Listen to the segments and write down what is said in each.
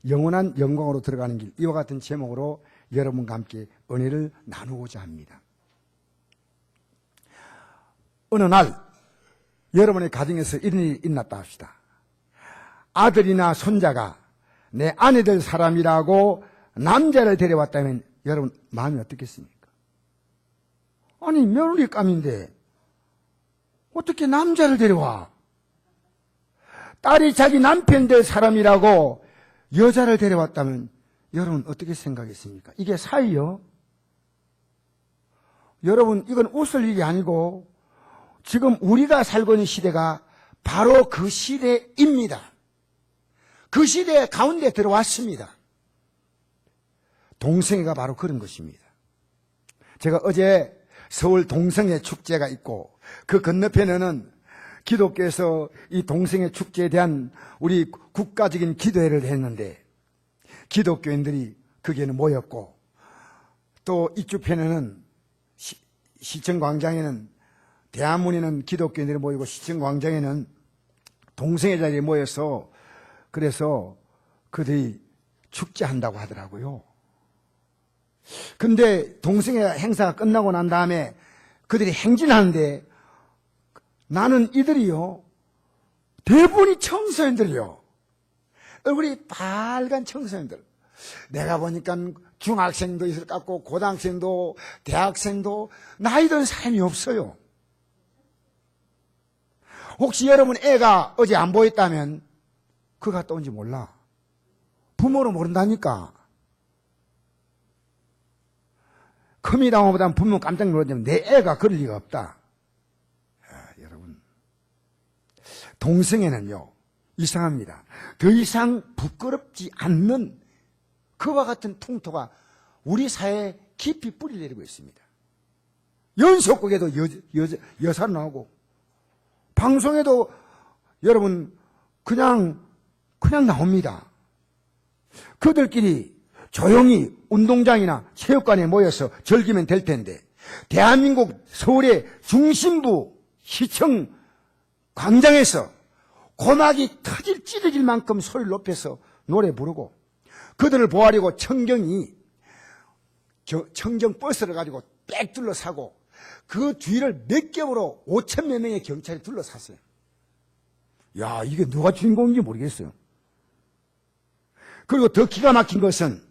영원한 영광으로 들어가는 길, 이와 같은 제목으로 여러분과 함께 은혜를 나누고자 합니다. 어느 날 여러분의 가정에서 이런 일이 있었다 합시다. 아들이나 손자가 내 아내 될 사람이라고 남자를 데려왔다면 여러분 마음이 어떻겠습니까? 아니 며느리감인데 어떻게 남자를 데려와? 딸이 자기 남편 될 사람이라고 여자를 데려왔다면 여러분 어떻게 생각했습니까? 이게 사이요? 여러분 이건 웃을 일이 아니고 지금 우리가 살고 있는 시대가 바로 그 시대입니다. 그 시대 가운데 들어왔습니다. 동성애가 바로 그런 것입니다. 제가 어제 서울 동성애 축제가 있고 그 건너편에는 기독교에서 이 동성애 축제에 대한 우리 국가적인 기도회를 했는데 기독교인들이 거기에는 모였고 또 이쪽편에는 시청 광장에는 대한문에는 기독교인들이 모이고 시청 광장에는 동성애자들이 모여서 그래서 그들이 축제한다고 하더라고요. 근데 동성애 행사가 끝나고 난 다음에 그들이 행진하는데 나는 이들이요 대부분이 청소년들이요. 얼굴이 빨간 청소년들. 내가 보니까 중학생도 있을 것 같고 고등학생도 대학생도 나이 든 사람이 없어요. 혹시 여러분 애가 어제 안 보였다면 그거 갔다 온지 몰라. 부모로 모른다니까. 커미당어보다는 부모 깜짝 놀랐지만 내 애가 그럴 리가 없다. 여러분 동성애는요 이상합니다. 더 이상 부끄럽지 않는 그와 같은 풍토가 우리 사회에 깊이 뿌리를 내리고 있습니다. 연속극에도 여사로 나오고 방송에도 여러분 그냥 나옵니다. 그들끼리 조용히 운동장이나 체육관에 모여서 즐기면 될 텐데 대한민국 서울의 중심부 시청 광장에서 고막이 찢어질 만큼 소리를 높여서 노래 부르고 그들을 보호하려고 청경 버스를 가지고 빽 둘러싸고 그 뒤를 몇 겹으로 5,000여 명의 경찰이 둘러쌌어요. 야, 이게 누가 주인공인지 모르겠어요. 그리고 더 기가 막힌 것은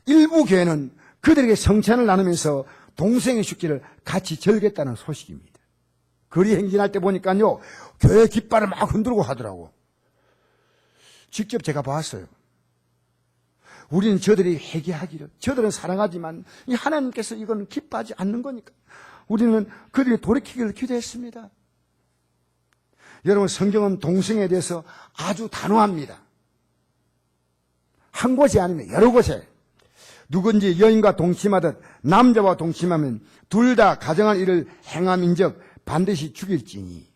일부 교회는 그들에게 성찬을 나누면서 동성애 축제를 같이 즐겼다는 소식입니다. 거리 행진할 때 보니까요 교회 깃발을 막 흔들고 하더라고. 직접 제가 봤어요. 우리는 저들이 회개하기를, 저들은 사랑하지만 이 하나님께서 이건 기뻐하지 않는 거니까 우리는 그들이 돌이키기를 기도했습니다. 여러분 성경은 동성애에 대해서 아주 단호합니다. 한 곳이 아니면 여러 곳에 누군지 여인과 동침하듯 남자와 동침하면 둘 다 가정한 일을 행함인즉 반드시 죽일지니.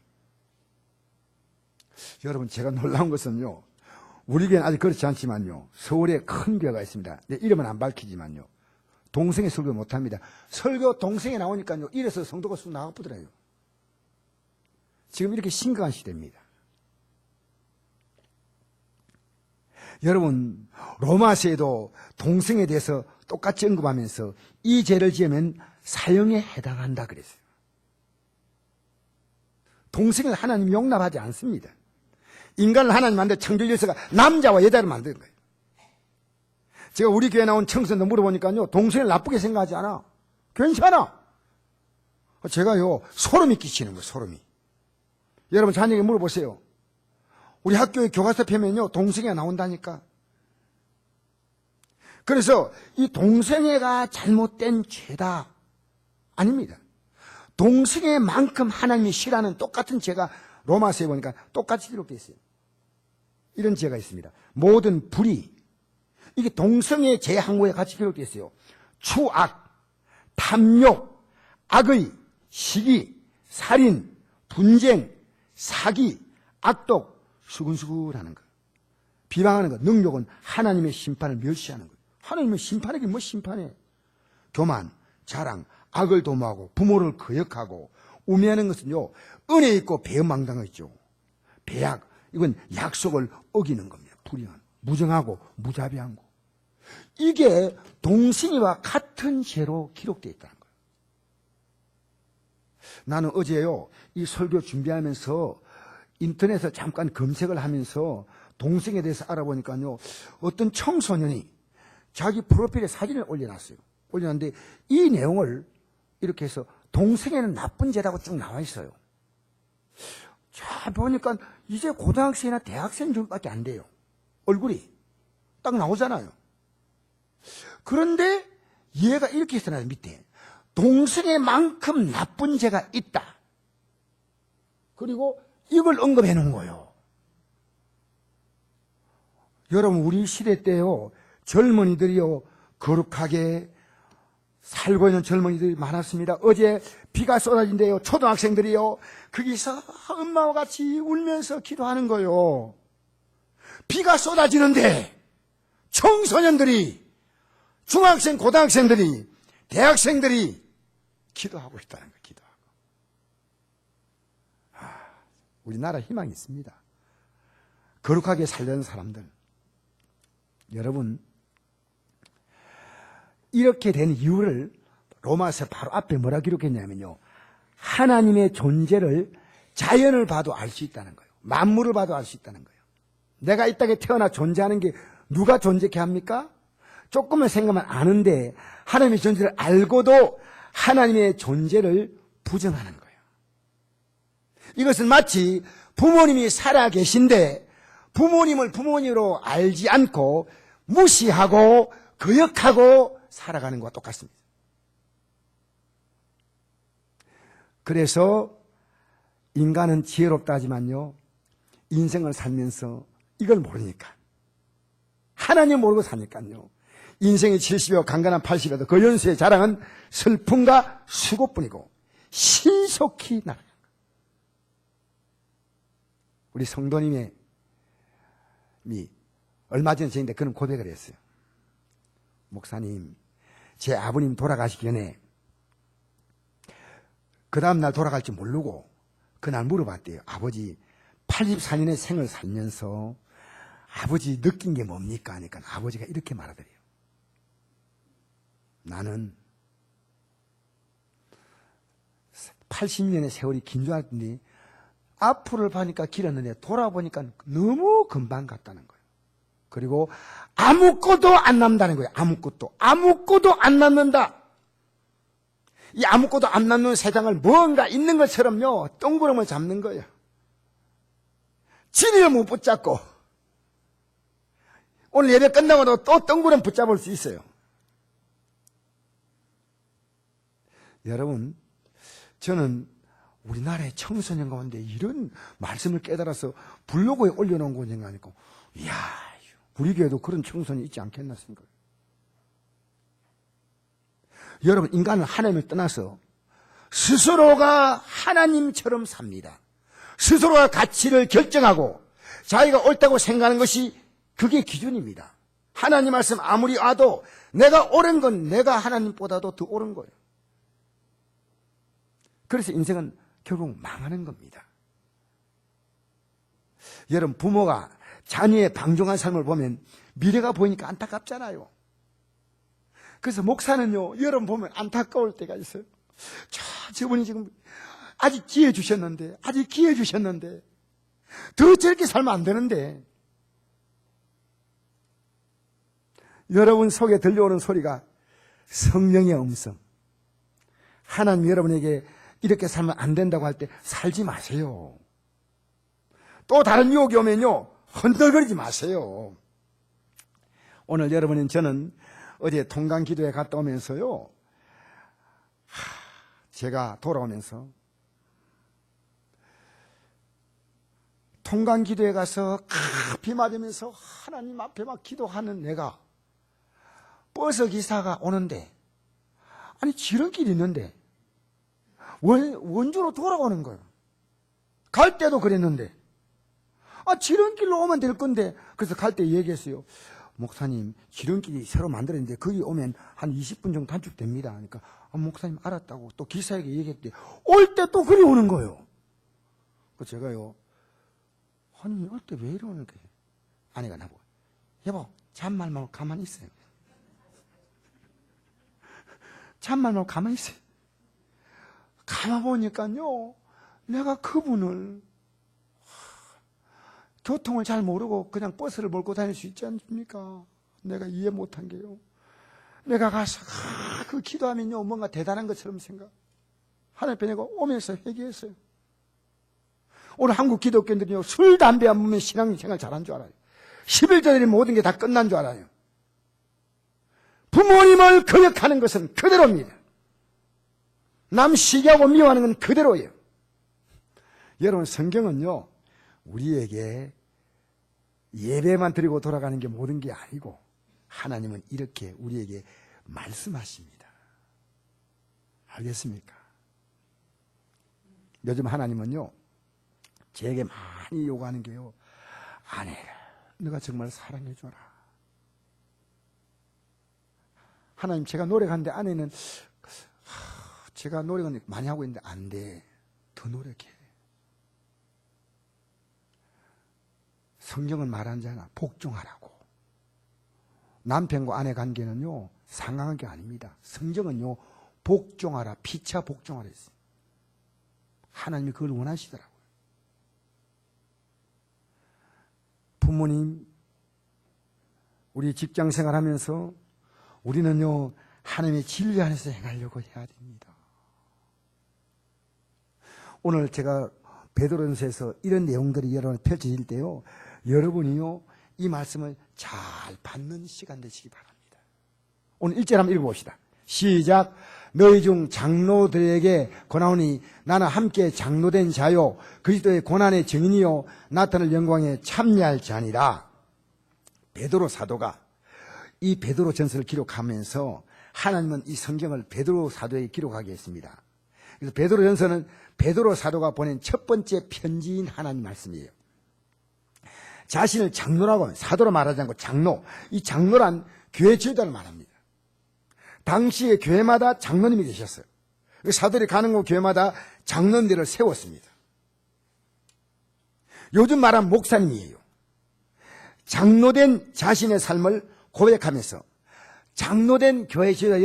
여러분 제가 놀라운 것은요 우리 교회는 아직 그렇지 않지만요 서울에 큰 교회가 있습니다. 내 이름은 안 밝히지만요 동성애 설교 못합니다. 설교 동성애 나오니까요 이래서 성도가 쑥 나가보더라고요. 지금 이렇게 심각한 시대입니다. 여러분 로마서에도 동성애에 대해서 똑같이 언급하면서 이 죄를 지으면 사형에 해당한다 그랬어요. 동성애를 하나님 용납하지 않습니다. 인간을 하나님 만든 창조 질서가 남자와 여자를 만든 거예요. 제가 우리 교회 나온 청소년들 물어보니까요 동성애를 나쁘게 생각하지 않아. 괜찮아. 제가요 소름이 끼치는 거예요. 소름이. 여러분 자녀에게 물어보세요. 우리 학교에 교과서 펴면요 동성애가 나온다니까. 그래서 이 동성애가 잘못된 죄다 아닙니다. 동성애만큼 하나님이 싫어하는 똑같은 죄가 로마서에 보니까 똑같이 기록되어 있어요. 이런 죄가 있습니다. 모든 불의, 이게 동성애 죄 항목에 같이 기록되어 있어요. 추악, 탐욕, 악의, 시기, 살인, 분쟁, 사기, 악독, 수근수근하는 것, 비방하는 것, 능욕은 하나님의 심판을 멸시하는 것. 하나님의 심판하긴 뭐 심판해. 교만, 자랑, 악을 도모하고 부모를 거역하고 우매하는 것은요 은혜 있고 배은망당하죠. 배약, 이건 약속을 어기는 겁니다. 불의한. 무정하고 무자비한 거. 이게 동승이와 같은 죄로 기록되어 있다는 거예요. 나는 어제요, 이 설교 준비하면서 인터넷에 잠깐 검색을 하면서 동승에 대해서 알아보니까요, 어떤 청소년이 자기 프로필에 사진을 올려놨어요. 올려놨는데 이 내용을 이렇게 해서 동승에는 나쁜 죄라고 쭉 나와 있어요. 자, 보니까 이제 고등학생이나 대학생 정도밖에 안 돼요. 얼굴이 딱 나오잖아요. 그런데 얘가 이렇게 써놔요. 밑에 동승에만큼 나쁜 죄가 있다. 그리고 이걸 언급해 놓은 거예요. 여러분, 우리 시대 때요, 젊은이들이요, 거룩하게 살고 있는 젊은이들이 많았습니다. 어제 비가 쏟아진대요. 초등학생들이요, 거기서 엄마와 같이 울면서 기도하는 거예요. 비가 쏟아지는데 청소년들이, 중학생, 고등학생들이, 대학생들이 기도하고 있다는 거예요. 기도하고. 우리나라 희망이 있습니다. 거룩하게 살려는 사람들. 여러분, 이렇게 된 이유를 로마서 바로 앞에 뭐라 기록했냐면요, 하나님의 존재를 자연을 봐도 알 수 있다는 거예요. 만물을 봐도 알 수 있다는 거예요. 내가 이 땅에 태어나 존재하는 게 누가 존재케 합니까? 조금만 생각만 아는데 하나님의 존재를 알고도 하나님의 존재를 부정하는 거예요. 이것은 마치 부모님이 살아 계신데 부모님을 부모님으로 알지 않고 무시하고 거역하고 살아가는 것과 똑같습니다. 그래서 인간은 지혜롭다 하지만요, 인생을 살면서 이걸 모르니까, 하나님 모르고 사니까요, 인생이 70여 강건한 80여도 그 연수의 자랑은 슬픔과 수고뿐이고 신속히 나가는 거예요. 우리 성도님이 얼마 전에 저한테 그런 고백을 했어요. 목사님, 제 아버님 돌아가시기 전에 그 다음날 돌아갈지 모르고 그날 물어봤대요. 아버지 84년의 생을 살면서 아버지 느낀 게 뭡니까? 하니까 아버지가 이렇게 말하더래요. 나는 80년의 세월이 긴 줄 알았더니 앞을 보니까 길었는데 돌아보니까 너무 금방 갔다는 거예요. 그리고 아무것도 안 남다는 거예요. 아무것도 안 남는다. 이 아무것도 안 남는 세상을 뭔가 있는 것처럼요, 똥구름을 잡는 거예요. 지리를 못 붙잡고 오늘 예배 끝나고도 또 똥구름 붙잡을 수 있어요. 여러분, 저는 우리나라의 청소년 가운데 이런 말씀을 깨달아서 블로그에 올려놓은 거 생각하니까, 이야, 우리 교회도 그런 청소년이 있지 않겠나 생각해요. 여러분, 인간은 하나님을 떠나서 스스로가 하나님처럼 삽니다. 스스로가 가치를 결정하고 자기가 옳다고 생각하는 것이 그게 기준입니다. 하나님 말씀 아무리 와도 내가 옳은 건 내가 하나님보다도 더 옳은 거예요. 그래서 인생은 결국 망하는 겁니다. 여러분, 부모가 자녀의 방종한 삶을 보면 미래가 보이니까 안타깝잖아요. 그래서 목사는요, 여러분 보면 안타까울 때가 있어요. 저분이 지금 아직 기회 주셨는데 더 저렇게 살면 안 되는데, 여러분 속에 들려오는 소리가 성령의 음성, 하나님 여러분에게 이렇게 살면 안 된다고 할 때 살지 마세요. 또 다른 유혹이 오면요, 흔들거리지 마세요. 오늘 여러분은, 저는 어제 통강기도에 갔다 오면서요, 제가 돌아오면서 통강기도에 가서 비 맞으면서 하나님 앞에 막 기도하는 내가, 버스 기사가 오는데, 아니 지름길이 있는데 원주로 돌아오는 거예요. 갈 때도 그랬는데, 지름길로 오면 될 건데. 그래서 갈 때 얘기했어요. 목사님, 지름길이 새로 만들었는데 거기 오면 한 20분 정도 단축됩니다. 그러니까 목사님 알았다고 또 기사에게 얘기했대. 올 때 또 그리 오는 거예요. 그래서 제가요, 아니 올 때 왜 이러는 거예요? 아내가 나보고, 여보, 잔말 말고 가만히 있어요. 잔말 말고 가만히 있어요. 가만 보니까요, 내가 그분을 교통을 잘 모르고 그냥 버스를 몰고 다닐 수 있지 않습니까? 내가 이해 못한 게요. 내가 가서 그 기도하면요, 뭔가 대단한 것처럼 생각. 하나님 앞에 내가 오면서 회개했어요. 오늘 한국 기독교인들이요, 술, 담배 안 먹으면 신앙생활 잘한 줄 알아요. 11절에 모든 게 다 끝난 줄 알아요. 부모님을 거역하는 것은 그대로입니다. 남 시기하고 미워하는 건 그대로예요. 여러분, 성경은요, 우리에게 예배만 드리고 돌아가는 게 모든 게 아니고 하나님은 이렇게 우리에게 말씀하십니다. 알겠습니까? 요즘 하나님은요, 제게 많이 요구하는 게요, 아내를 너가 정말 사랑해줘라. 하나님, 제가 노력하는데 아내는 제가 노력은 많이 하고 있는데 안 돼. 더 노력해. 성경은 말하지 않아. 복종하라고. 남편과 아내 관계는요, 상강한 게 아닙니다. 성경은요, 복종하라, 피차 복종하라 했어요. 하나님이 그걸 원하시더라고요. 부모님, 우리 직장 생활하면서 우리는요, 하나님의 진리 안에서 행하려고 해야 됩니다. 오늘 제가 베드로전서에서 이런 내용들이 여러분 펼쳐질 때요, 여러분이요, 이 말씀을 잘 받는 시간 되시기 바랍니다. 오늘 1절 한번 읽어봅시다. 시작. 너희 중 장로들에게 권하오니 나는 함께 장로된 자요 그리스도의 고난의 증인이요 나타날 영광에 참여할 자니라. 베드로 사도가 이 베드로 전서를 기록하면서 하나님은 이 성경을 베드로 사도에게 기록하게 했습니다. 그래서 베드로 전서는 베드로 사도가 보낸 첫 번째 편지인 하나님 말씀이에요. 자신을 장로라고, 사도로 말하지 않고 장로, 이 장로란 교회 지도자를 말합니다. 당시에 교회마다 장로님이 계셨어요. 사도들이 가는 곳 교회마다 장로들을 세웠습니다. 요즘 말하는 목사님이에요. 장로된 자신의 삶을 고백하면서 장로된 교회 지도자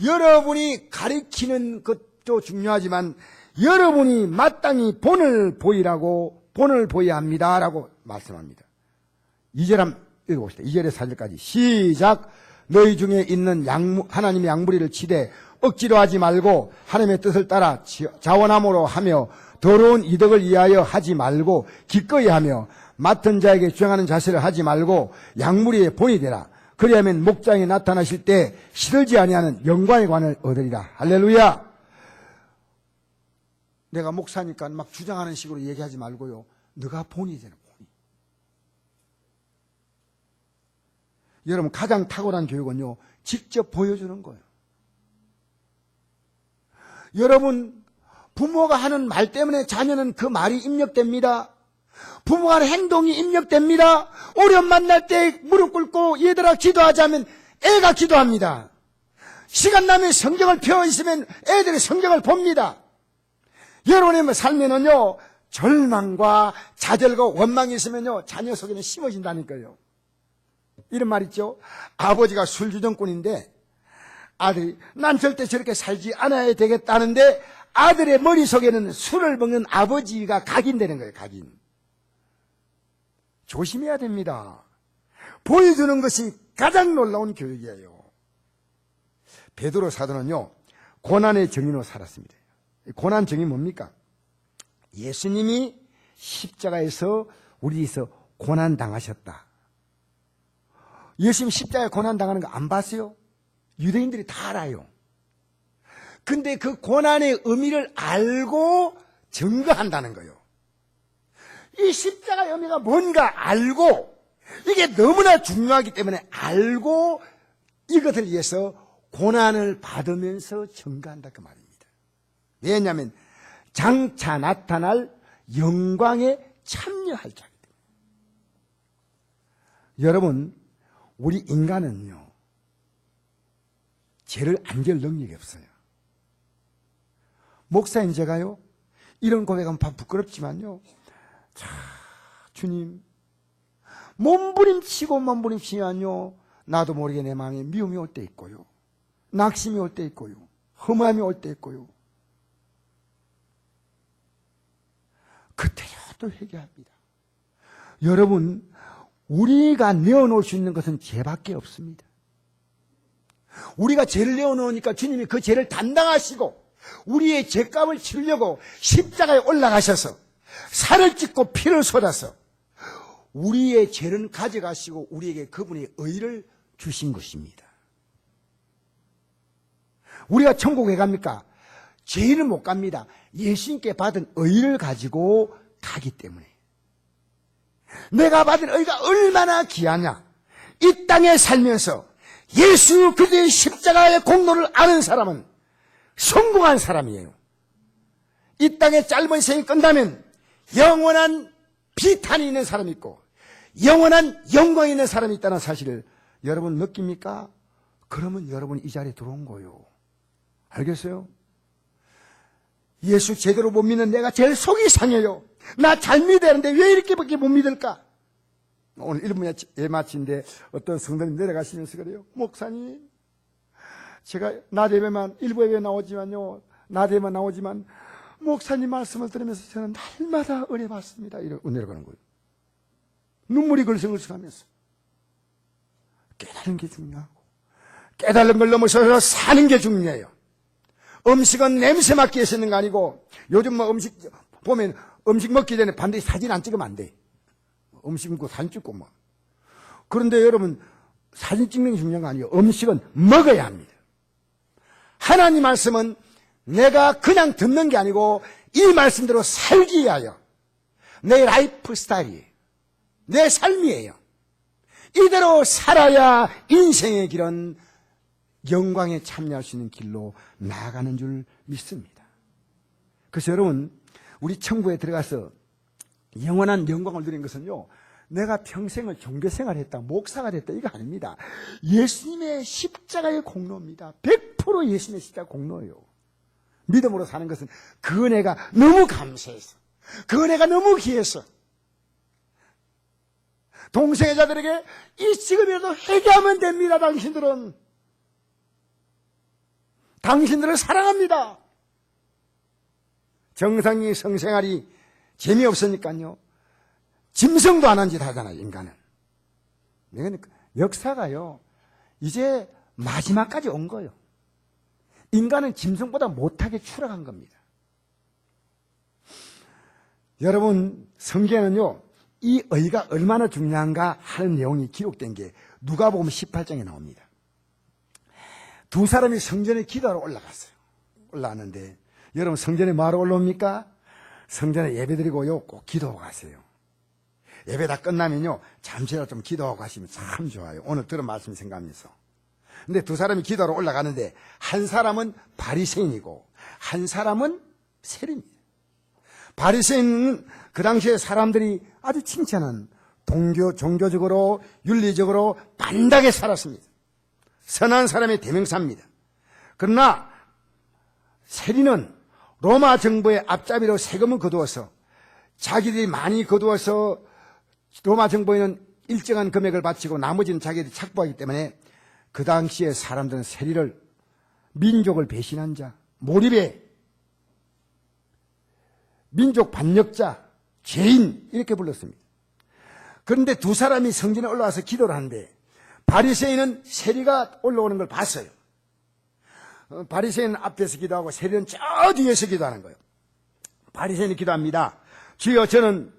여러분이 가리키는 것도 중요하지만 여러분이 마땅히 본을 보여야 합니다라고 말씀합니다. 2절 한번 읽어봅시다. 2절에서 4절까지 시작. 너희 중에 있는 하나님의 양무리를 치되 억지로 하지 말고 하나님의 뜻을 따라 자원함으로 하며 더러운 이득을 위하여 하지 말고 기꺼이 하며 맡은 자에게 주장하는 자세를 하지 말고 양무리에 본이 되라. 그리하면 목장에 나타나실 때 시들지 아니하는 영광의 관을 얻으리라. 할렐루야. 내가 목사니까 막 주장하는 식으로 얘기하지 말고요, 너가 본이 되는 본이. 여러분, 가장 탁월한 교육은요, 직접 보여주는 거예요. 여러분, 부모가 하는 말 때문에 자녀는 그 말이 입력됩니다. 부모가 하는 행동이 입력됩니다. 어려움 만날 때 무릎 꿇고 얘들아 기도하자면 애가 기도합니다. 시간 나면 성경을 펴 있으면 애들이 성경을 봅니다. 여러분의 삶에는요, 절망과 좌절과 원망이 있으면요, 자녀 속에는 심어진다니까요. 이런 말 있죠. 아버지가 술주정꾼인데 아들이 난 절대 저렇게 살지 않아야 되겠다는데 아들의 머릿속에는 술을 먹는 아버지가 각인되는 거예요. 각인. 조심해야 됩니다. 보여주는 것이 가장 놀라운 교육이에요. 베드로 사도는요, 고난의 증인으로 살았습니다. 고난 증인이 뭡니까? 예수님이 십자가에서 우리 위해서 고난 당하셨다. 예수님 십자가에 고난 당하는 거 안 봤어요? 유대인들이 다 알아요. 근데 그 고난의 의미를 알고 증거한다는 거예요. 이 십자가의 의미가 뭔가 알고, 이게 너무나 중요하기 때문에 알고 이것을 위해서 고난을 받으면서 증거한다 그 말입니다. 왜냐하면 장차 나타날 영광에 참여할 자이기 때문에. 여러분, 우리 인간은요, 죄를 안 지을 능력이 없어요. 목사인 제가요, 이런 고백하면 부끄럽지만요, 자, 주님, 몸부림치고 몸부림치면요, 나도 모르게 내 마음에 미움이 올 때 있고요, 낙심이 올 때 있고요, 험함이 올 때 있고요. 그때야 또 회개합니다. 여러분, 우리가 내어놓을 수 있는 것은 죄밖에 없습니다. 우리가 죄를 내어놓으니까 주님이 그 죄를 담당하시고 우리의 죄값을 치르려고 십자가에 올라가셔서 살을 찢고 피를 쏟아서 우리의 죄는 가져가시고 우리에게 그분의 의를 주신 것입니다. 우리가 천국에 갑니까? 죄인은 못 갑니다. 예수님께 받은 의를 가지고 가기 때문에. 내가 받은 의가 얼마나 귀하냐. 이 땅에 살면서 예수 그리스도의 십자가의 공로를 아는 사람은 성공한 사람이에요. 이 땅의 짧은 생이 끝나면 영원한 비탄이 있는 사람이 있고 영원한 영광이 있는 사람이 있다는 사실을 여러분 느낍니까? 그러면 여러분 이 자리에 들어온 거예요. 알겠어요? 예수 제대로 못 믿는 내가 제일 속이 상해요. 나 잘 믿어야 되는데 왜 이렇게밖에 못 믿을까? 오늘 1분 예마치인데 어떤 성도님 내려가시면서 그래요. 목사님, 제가 낮 예배만, 일부 예배 나오지만요, 낮 예배만 나오지만 목사님 말씀을 들으면서 저는 날마다 은혜 받습니다. 이러고 내려가는 거예요. 눈물이 글썽글썽하면서. 깨달은 게 중요하고 깨달은 걸 넘어서 사는 게 중요해요. 음식은 냄새 맡기 위해서 있는 거 아니고, 요즘 뭐 음식 보면 음식 먹기 전에 반드시 사진 안 찍으면 안 돼. 음식 먹고 사진 찍고 뭐. 그런데 여러분, 사진 찍는 게 중요한 거 아니에요. 음식은 먹어야 합니다. 하나님 말씀은 내가 그냥 듣는 게 아니고 이 말씀대로 살기 위하여 내 라이프 스타일이에요. 내 삶이에요. 이대로 살아야 인생의 길은 영광에 참여할 수 있는 길로 나아가는 줄 믿습니다. 그래서 여러분, 우리 천국에 들어가서 영원한 영광을 누리는 것은요, 내가 평생을 종교생활을 했다, 목사가 됐다, 이거 아닙니다. 예수님의 십자가의 공로입니다. 100% 예수님의 십자가 공로예요. 믿음으로 사는 것은 그 은혜가 너무 감사해서, 그 은혜가 너무 귀해서 동생의 자들에게 이 지금이라도 회개하면 됩니다. 당신들을 사랑합니다. 정상이 성생활이 재미없으니까요, 짐승도 안 한 짓 하잖아요, 인간은. 역사가요, 이제 마지막까지 온 거예요. 인간은 짐승보다 못하게 추락한 겁니다. 여러분, 성경에는요, 이 의가 얼마나 중요한가 하는 내용이 기록된 게 누가복음 18장에 나옵니다. 두 사람이 성전에 기도하러 올라갔어요. 올라왔는데, 여러분 성전에 뭐하러 올라옵니까? 성전에 예배드리고요, 꼭 기도하고 가세요. 예배 다 끝나면요, 잠시라도 좀 기도하고 가시면 참 좋아요. 오늘 들은 말씀 생각하면서. 근데 두 사람이 기도하러 올라가는데 한 사람은 바리새인이고 한 사람은 세리입니다. 바리새인은 그 당시에 사람들이 아주 칭찬한 종교적으로 윤리적으로 반듯하게 살았습니다. 선한 사람의 대명사입니다. 그러나 세리는 로마 정부의 앞잡이로 세금을 거두어서 자기들이 많이 거두어서 로마 정부에는 일정한 금액을 바치고 나머지는 자기들이 착보하기 때문에 그 당시에 사람들은 세리를 민족을 배신한 자, 몰입의 민족 반역자, 죄인 이렇게 불렀습니다. 그런데 두 사람이 성전에 올라와서 기도를 하는데 바리새인은 세리가 올라오는 걸 봤어요. 바리새인은 앞에서 기도하고 세리는 저 뒤에서 기도하는 거예요. 바리새인이 기도합니다. 주여, 저는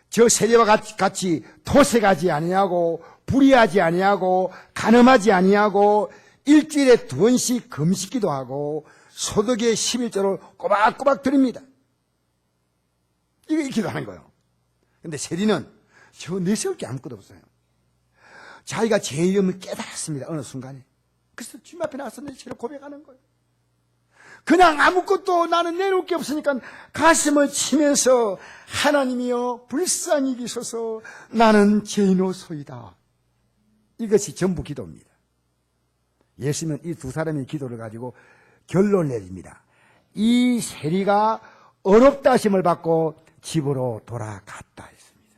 저 세리와 같이 토색하지 아니하고 불의하지 아니하고 간음하지 아니하고 일주일에 2번씩 금식기도 하고 소득의 11조를 꼬박꼬박 드립니다. 이거 기도하는 거예요. 근데 세리는 저 내세울 게 아무것도 없어요. 자기가 죄임을 깨달았습니다. 어느 순간에. 그래서 주님 앞에 나와서 내 죄를 고백하는 거예요. 그냥 아무것도 나는 내놓을 게 없으니까 가슴을 치면서 하나님이여 불쌍히 여기소서 나는 죄인오소이다. 이것이 전부 기도입니다. 예수님은 이 두 사람의 기도를 가지고 결론을 내립니다. 이 세리가 어렵다 하심을 받고 집으로 돌아갔다 했습니다.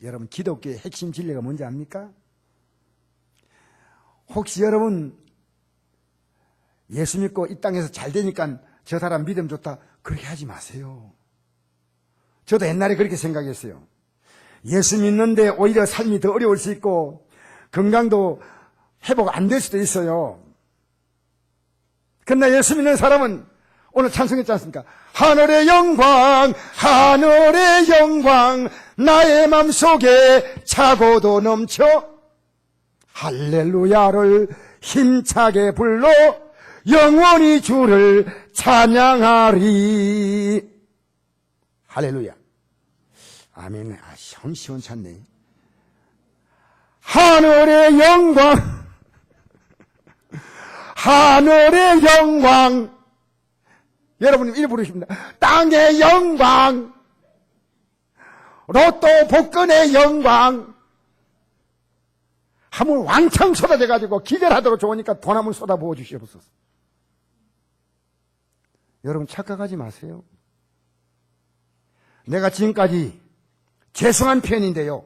여러분, 기독교의 핵심 진리가 뭔지 압니까? 혹시 여러분 예수 믿고 이 땅에서 잘 되니까 저 사람 믿음 좋다, 그렇게 하지 마세요. 저도 옛날에 그렇게 생각했어요. 예수 믿는데 오히려 삶이 더 어려울 수 있고 건강도 회복 안 될 수도 있어요. 그러나 예수 믿는 사람은 오늘 찬송했지 않습니까? 하늘의 영광, 하늘의 영광, 나의 맘속에 차고도 넘쳐 할렐루야를 힘차게 불러 영원히 주를 찬양하리. 할렐루야. 아멘. 시원찮네. 하늘의 영광, 하늘의 영광. 여러분 이렇게 부르십니다. 땅의 영광, 로또 복권의 영광. 한번 왕창 쏟아져가지고 기절하도록 좋으니까 돈 한번 쏟아부어 주시옵소서. 여러분 착각하지 마세요. 내가 지금까지 죄송한 편인데요,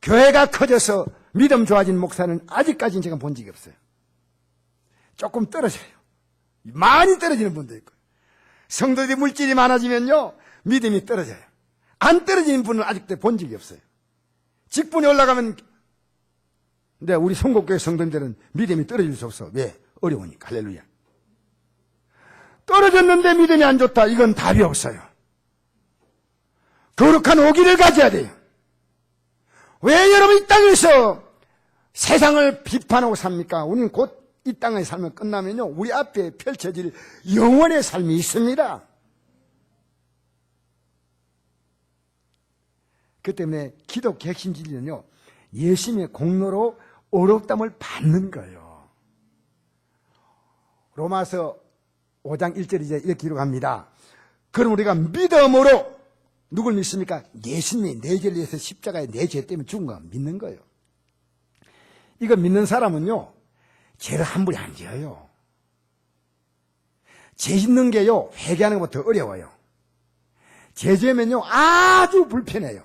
교회가 커져서 믿음 좋아진 목사는 아직까지는 제가 본 적이 없어요. 조금 떨어져요. 많이 떨어지는 분도 있고, 성도들이 물질이 많아지면요 믿음이 떨어져요. 안 떨어지는 분은 아직도 본 적이 없어요. 직분이 올라가면, 근데 우리 성곡교회 성도들은 믿음이 떨어질 수 없어. 왜? 어려우니까. 할렐루야. 떨어졌는데 믿음이 안 좋다, 이건 답이 없어요. 거룩한 오기를 가져야 돼요. 왜 여러분 이 땅에서 세상을 비판하고 삽니까? 우리는 곧 이 땅의 삶을 끝나면요 우리 앞에 펼쳐질 영원의 삶이 있습니다. 그 때문에 기독교 핵심 진리는요, 예수님의 공로로 어렵담을 받는 거예요. 로마서 5장 1절에 이제 이렇게 기록합니다. 그럼 우리가 믿음으로 누굴 믿습니까? 예수님이 내 죄를 위해서 십자가에 내 죄 때문에 죽은 거 믿는 거예요. 이거 믿는 사람은요 죄를 함부로 안 지어요. 죄 짓는 게요 회개하는 것부터 어려워요. 죄 지으면요 아주 불편해요.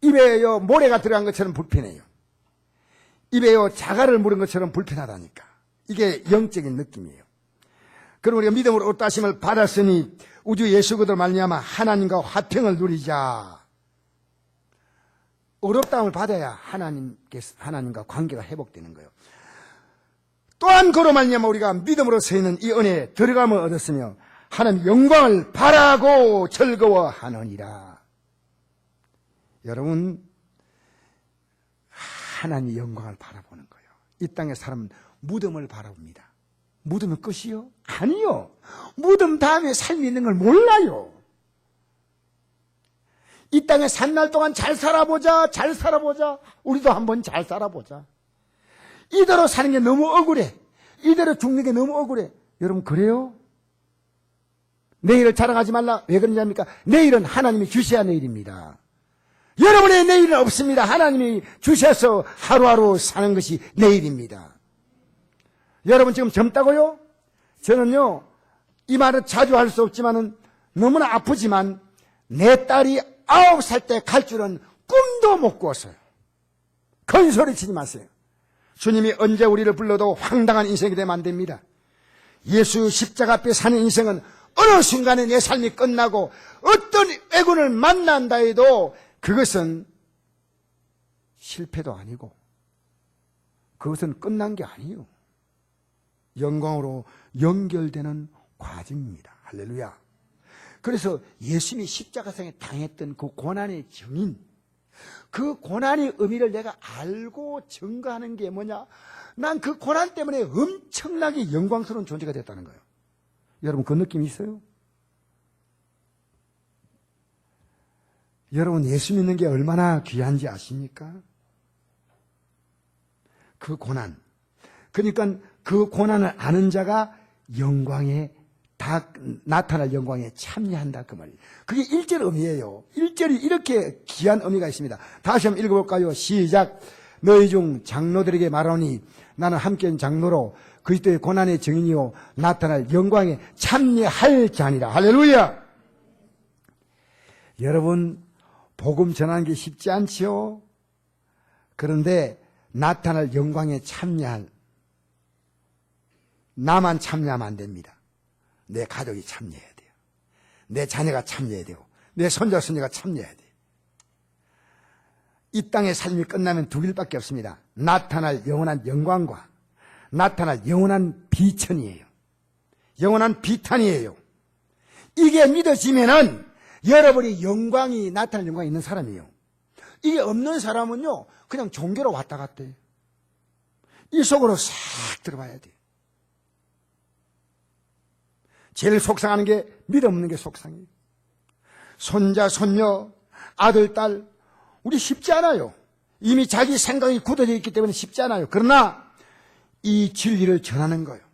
입에요 모래가 들어간 것처럼 불편해요. 입에요 자갈을 물은 것처럼 불편하다니까. 이게 영적인 느낌이에요. 그럼 우리가 믿음으로 얻다심을 받았으니 우주 예수 그리스도로 말미암아 하나님과 화평을 누리자. 어렵다함을 받아야 하나님과 관계가 회복되는 거예요. 또한 그로 말미암아 우리가 믿음으로 서 있는 이 은혜에 들어감을 얻었으며 하나님 영광을 바라고 즐거워하느니라. 여러분, 하나님의 영광을 바라보는 거예요. 이 땅의 사람은 무덤을 바라봅니다. 무덤은 끝이요? 아니요. 무덤 다음에 삶이 있는 걸 몰라요. 이 땅에 산 날 동안 잘 살아보자, 잘 살아보자. 우리도 한번 잘 살아보자. 이대로 사는 게 너무 억울해. 이대로 죽는 게 너무 억울해. 여러분 그래요? 내일을 자랑하지 말라. 왜 그러냐니까? 내일은 하나님이 주셔야 내일입니다. 여러분의 내일은 없습니다. 하나님이 주셔서 하루하루 사는 것이 내일입니다. 여러분 지금 젊다고요? 저는요 이 말을 자주 할 수 없지만은 너무나 아프지만 내 딸이 9살 때 갈 줄은 꿈도 못 꾸었어요. 큰 소리 치지 마세요. 주님이 언제 우리를 불러도 황당한 인생이 되면 안 됩니다. 예수 십자가 앞에 사는 인생은 어느 순간에 내 삶이 끝나고 어떤 애군을 만난다 해도 그것은 실패도 아니고 그것은 끝난 게 아니에요. 영광으로 연결되는 과정입니다. 할렐루야. 그래서 예수님이 십자가상에 당했던 그 고난의 증인, 그 고난의 의미를 내가 알고 증거하는 게 뭐냐? 난 그 고난 때문에 엄청나게 영광스러운 존재가 됐다는 거예요. 여러분 그 느낌 있어요? 여러분 예수 믿는 게 얼마나 귀한지 아십니까? 그 고난, 그러니까 그 고난을 아는 자가 영광에 나타날 영광에 참여한다 그 말이에요. 그게 1절 의미예요. 1절이 이렇게 귀한 의미가 있습니다. 다시 한번 읽어볼까요? 시작. 너희 중 장로들에게 말하니 나는 함께한 장로로 그리스도의 고난의 증인이요 나타날 영광에 참여할 자니라. 할렐루야. 여러분 복음 전하는 게 쉽지 않지요. 그런데 나타날 영광에 참여할, 나만 참여하면 안 됩니다. 내 가족이 참여해야 돼요. 내 자녀가 참여해야 되고 내 손자 손녀가 참여해야 돼요. 이 땅의 삶이 끝나면 두 길밖에 없습니다. 나타날 영원한 영광과 나타날 영원한 비천이에요. 영원한 비탄이에요. 이게 믿어지면은 여러분이 영광이 나타날 영광이 있는 사람이에요. 이게 없는 사람은요 그냥 종교로 왔다 갔다 해요. 이 속으로 싹 들어봐야 돼요. 제일 속상하는 게 믿음 없는 게 속상해요. 손자, 손녀, 아들, 딸 우리 쉽지 않아요. 이미 자기 생각이 굳어져 있기 때문에 쉽지 않아요. 그러나 이 진리를 전하는 거예요.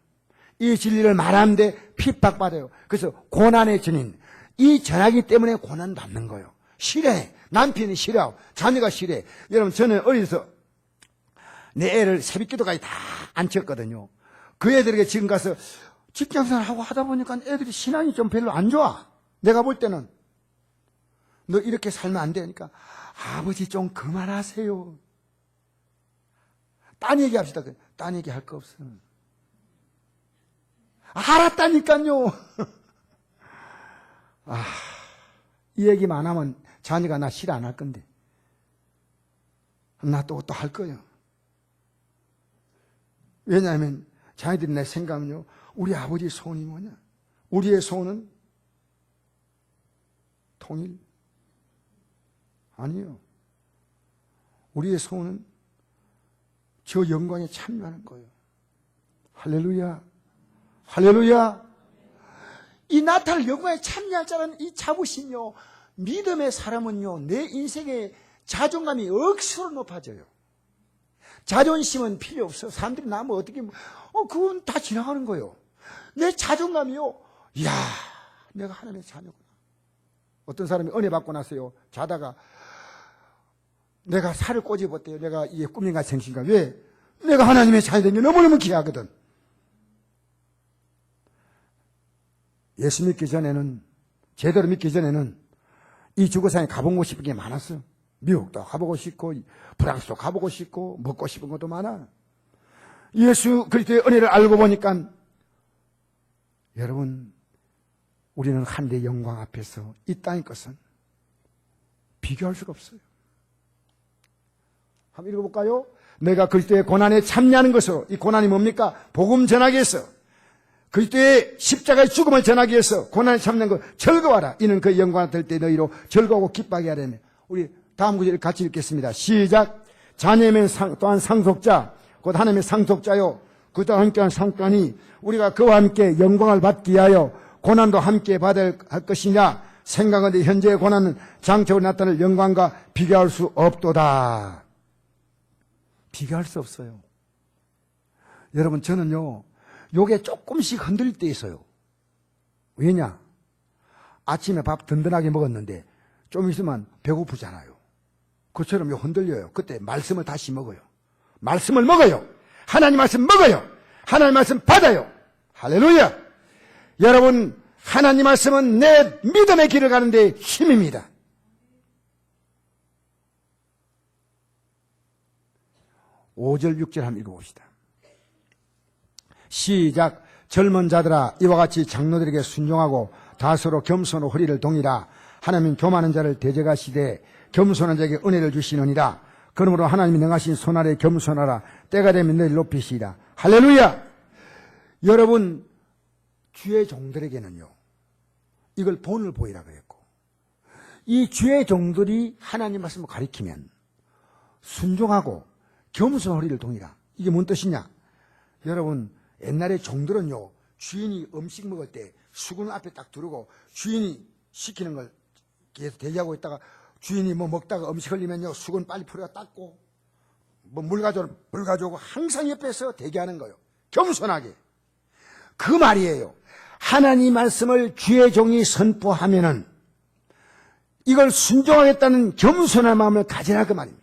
이 진리를 말하는데 핍박받아요. 그래서 고난의 전인, 이 전하기 때문에 고난 받는 거예요. 싫어해. 남편이 싫어하고 자녀가 싫어해. 여러분 저는 어려서 내 애를 새벽기도까지 다 앉혔거든요. 그 애들에게 지금 가서 직장생활하고 하다 보니까 애들이 신앙이 좀 별로 안 좋아. 내가 볼 때는 너 이렇게 살면 안 되니까 아버지 좀 그만하세요. 딴 얘기합시다. 딴 얘기 할 거 없어. 알았다니까요. 이 얘기만 하면 자녀가 나 싫어 안 할 건데 나 또 할 거예요. 왜냐하면 자녀들이 내 생각은요 우리 아버지 소원이 뭐냐? 우리의 소원은 통일? 아니요. 우리의 소원은 저 영광에 참여하는 거예요. 할렐루야. 할렐루야. 이 나타날 영광에 참여할 자라는 이 자부심요, 믿음의 사람은요 내 인생의 자존감이 억수로 높아져요. 자존심은 필요 없어. 사람들이 나면 어떻게 그건 다 지나가는 거예요. 내 자존감이요, 이야 내가 하나님의 자녀구나. 어떤 사람이 은혜 받고 나서요 자다가 내가 살을 꼬집었대요. 내가 이게 꿈인가 생신가. 왜? 내가 하나님의 자녀 되는 게 너무너무 귀하거든. 예수 믿기 전에는, 제대로 믿기 전에는 이 지구상에 가보고 싶은 게 많았어요. 미국도 가보고 싶고 프랑스도 가보고 싶고 먹고 싶은 것도 많아. 예수 그리스도의 은혜를 알고 보니까 여러분 우리는 하늘의 영광 앞에서 이 땅의 것은 비교할 수가 없어요. 한번 읽어볼까요? 내가 그리스도의 고난에 참여하는 것으로, 이 고난이 뭡니까? 복음 전하기 위해서, 그리스도의 십자가의 죽음을 전하기 위해서 고난에 참여하는 것 즐거워하라. 이는 그 영광을 들 때 너희로 즐거워하고 기뻐하게 하려니. 우리 다음 구절을 같이 읽겠습니다. 시작. 자녀면 또한 상속자, 곧 하나님의 상속자요 그와 함께한 상관이 우리가 그와 함께 영광을 받기 위하여 고난도 함께 받을 것이냐. 생각하는데 현재의 고난은 장차로 나타날 영광과 비교할 수 없도다. 비교할 수 없어요. 여러분 저는요 요게 조금씩 흔들릴 때 있어요. 왜냐? 아침에 밥 든든하게 먹었는데 좀 있으면 배고프잖아요. 그처럼 흔들려요. 그때 말씀을 다시 먹어요. 말씀을 먹어요. 하나님 말씀 먹어요. 하나님 말씀 받아요. 할렐루야. 여러분 하나님 말씀은 내 믿음의 길을 가는데 힘입니다. (5절) (6절) 한번 읽어봅시다. 시작. 젊은 자들아 이와 같이 장로들에게 순종하고 다소로 겸손으로 허리를 동이라. 하나님 교만한 자를 대적하시되 겸손한 자에게 은혜를 주시느니라. 그러므로 하나님이 능하신 손 아래 겸손하라. 때가 되면 너희를 높이시리라. 할렐루야. 여러분 주의 종들에게는요 이걸 본을 보이라고 했고, 이 주의 종들이 하나님 말씀을 가리키면 순종하고 겸손한 허리를 동이라. 이게 뭔 뜻이냐? 여러분 옛날에 종들은요 주인이 음식 먹을 때 수건 앞에 딱 두르고 주인이 시키는 걸 계속 대기하고 있다가 주인이 뭐 먹다가 음식 흘리면요 수건 빨리 풀어 닦고 뭐 물 가져오고 항상 옆에서 대기하는 거예요. 겸손하게. 그 말이에요. 하나님 말씀을 주의 종이 선포하면은 이걸 순종하겠다는 겸손한 마음을 가지라 그 말입니다.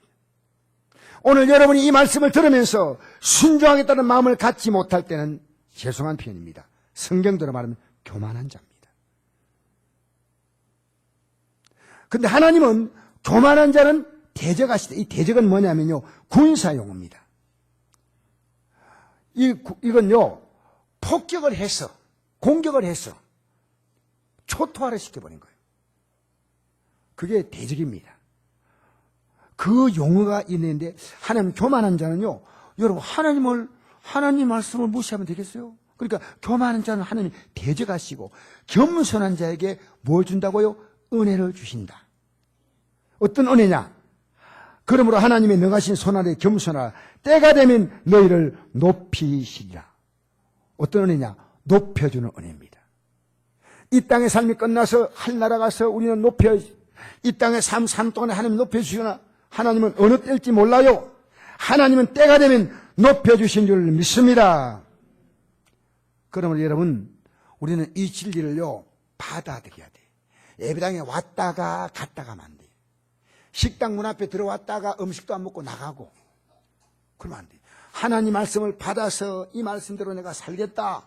오늘 여러분이 이 말씀을 들으면서 순종하겠다는 마음을 갖지 못할 때는 죄송한 표현입니다. 성경대로 말하면 교만한 자입니다. 근데 하나님은 교만한 자는 대적하시되, 이 대적은 뭐냐면요, 군사용어입니다. 이건요, 폭격을 해서, 공격을 해서 초토화를 시켜버린 거예요. 그게 대적입니다. 그 용어가 있는데, 하나님 교만한 자는요, 여러분, 하나님 말씀을 무시하면 되겠어요? 그러니까 교만한 자는 하나님 대적하시고, 겸손한 자에게 뭘 준다고요? 은혜를 주신다. 어떤 은혜냐? 그러므로 하나님의 능하신 손아래 겸손하라. 때가 되면 너희를 높이시리라. 어떤 은혜냐? 높여주는 은혜입니다. 이 땅의 삶이 끝나서 하늘나라 가서 우리는 이 땅의 삶 동안에 하나님 높여주시거나, 하나님은 어느 때일지 몰라요. 하나님은 때가 되면 높여주신 줄 믿습니다. 그러면 여러분, 우리는 이 진리를요, 받아들여야 돼. 예배당에 왔다가 갔다가 안 돼. 식당 문 앞에 들어왔다가 음식도 안 먹고 나가고, 그러면 안 돼. 하나님 말씀을 받아서 이 말씀대로 내가 살겠다.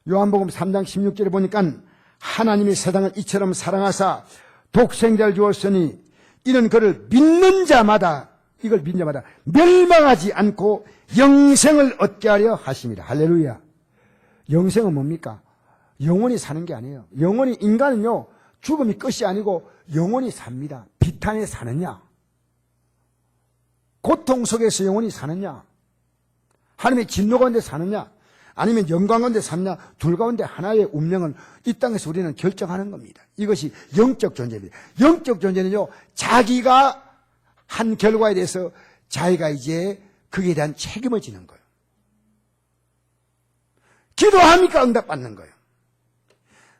요한복음 3장 16절에 보니까 하나님이 세상을 이처럼 사랑하사 독생자를 주었으니 이는 그를 믿는 자마다, 이걸 믿는 자마다 멸망하지 않고 영생을 얻게 하려 하십니다. 할렐루야. 영생은 뭡니까? 영원히 사는 게 아니에요. 영원히, 인간은요, 죽음이 끝이 아니고 영원히 삽니다. 비탄에 사느냐? 고통 속에서 영원히 사느냐? 하나님의 진노 가운데 사느냐? 아니면 영광 가운데 사느냐? 둘 가운데 하나의 운명을 이 땅에서 우리는 결정하는 겁니다. 이것이 영적 존재입니다. 영적 존재는요, 자기가 한 결과에 대해서 자기가 이제 거기에 대한 책임을 지는 거예요. 기도하니까 응답받는 거예요.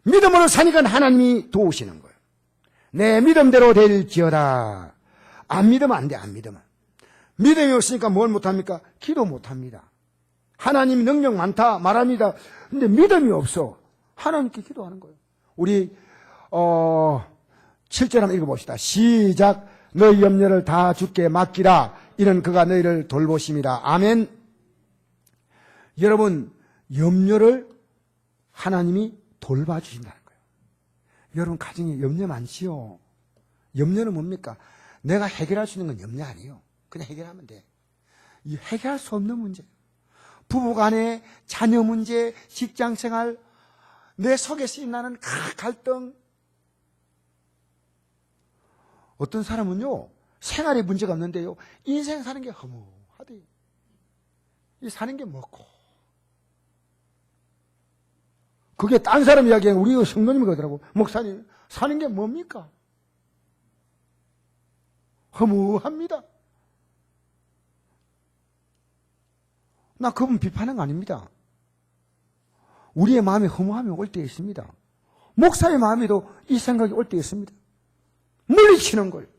믿음으로 사니까 하나님이 도우시는 거예요. 내 믿음대로 될지어다. 안 믿으면 안 돼, 안 믿으면. 믿음이 없으니까 뭘 못합니까? 기도 못합니다. 하나님 능력 많다 말합니다. 근데 믿음이 없어. 하나님께 기도하는 거예요. 우리 7절 한번 읽어봅시다. 시작. 너희 염려를 다 주께 맡기라. 이는 그가 너희를 돌보심이라. 아멘. 여러분, 염려를 하나님이 돌봐주신다는 거예요. 여러분 가정에 염려 많지요? 염려는 뭡니까? 내가 해결할 수 있는 건 염려 아니에요. 그냥 해결하면 돼. 이 해결할 수 없는 문제, 부부간의 자녀 문제, 직장생활, 내 속에서 일어나는 갈등. 어떤 사람은요, 생활에 문제가 없는데요, 인생 사는 게 허무하대. 이 사는 게 뭐고. 그게 딴 사람 이야기하면 우리 성도님이 그러더라고. 목사님, 사는 게 뭡니까? 허무합니다. 나 그분 비판한 거 아닙니다. 우리의 마음에 허무함이 올 때 있습니다. 목사의 마음에도 이 생각이 올 때 있습니다. 물리치는 거예요.